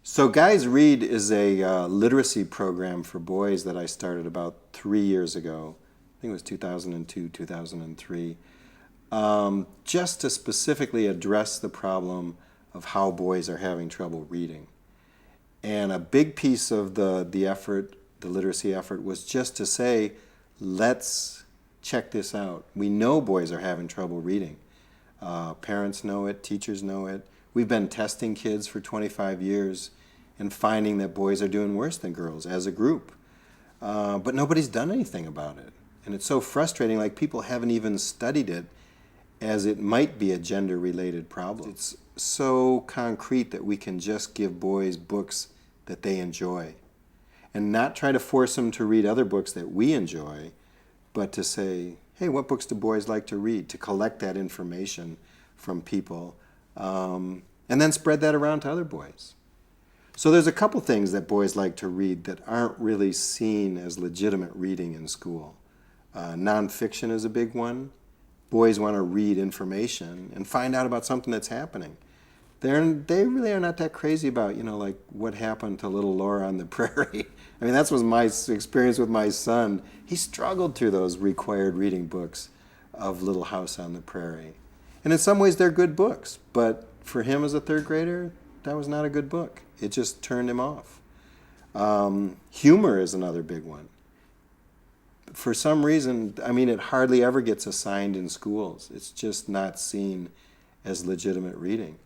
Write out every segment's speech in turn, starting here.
So Guys Read is a literacy program for boys that I started about 3 years ago. I think it was 2002, 2003. Just to specifically address the problem of how boys are having trouble reading. And a big piece of the effort, the literacy effort, was just to say, let's check this out. We know boys are having trouble reading. Parents know it, teachers know it. We've been testing kids for 25 years and finding that boys are doing worse than girls as a group. But nobody's done anything about it. And it's so frustrating, like people haven't even studied it as it might be a gender-related problem. It's so concrete that we can just give boys books that they enjoy and not try to force them to read other books that we enjoy, but to say, hey, what books do boys like to read? To collect that information from people and then spread that around to other boys. So there's a couple things that boys like to read that aren't really seen as legitimate reading in school. Nonfiction is a big one. Boys want to read information and find out about something that's happening. They really are not that crazy about, like what happened to little Laura on the prairie. I mean, that was my experience with my son. He struggled through those required reading books of Little House on the Prairie. And in some ways, they're good books. But for him as a third grader, that was not a good book. It just turned him off. Humor is another big one. For some reason, I mean, it hardly ever gets assigned in schools. It's just not seen as legitimate reading.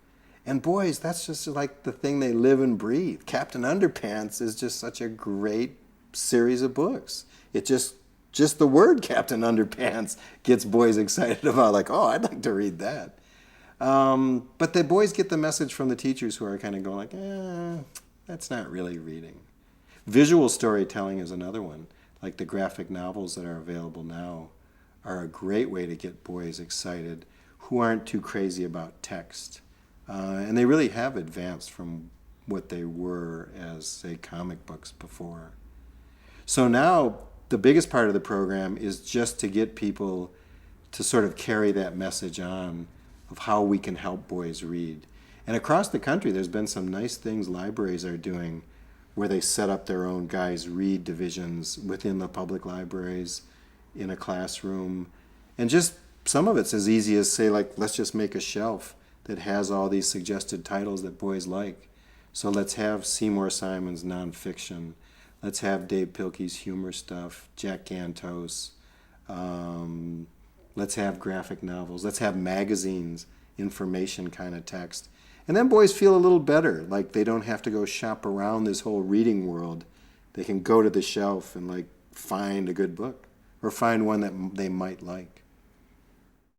And boys, that's just like the thing they live and breathe. Captain Underpants is just such a great series of books. It just the word Captain Underpants gets boys excited about, like, oh, I'd like to read that. But the boys get the message from the teachers who are kind of going like, that's not really reading. Visual storytelling is another one. Like the graphic novels that are available now are a great way to get boys excited who aren't too crazy about text. And they really have advanced from what they were as, say, comic books before. So now the biggest part of the program is just to get people to sort of carry that message on of how we can help boys read. And across the country, there's been some nice things libraries are doing where they set up their own Guys Read divisions within the public libraries in a classroom. And just some of it's as easy as, say, like, let's just make a shelf that has all these suggested titles that boys like. So let's have Seymour Simon's nonfiction. Let's have Dave Pilkey's humor stuff, Jack Gantos. Let's have graphic novels. Let's have magazines, information kind of text. And then boys feel a little better, like they don't have to go shop around this whole reading world. They can go to the shelf and like find a good book or find one that they might like.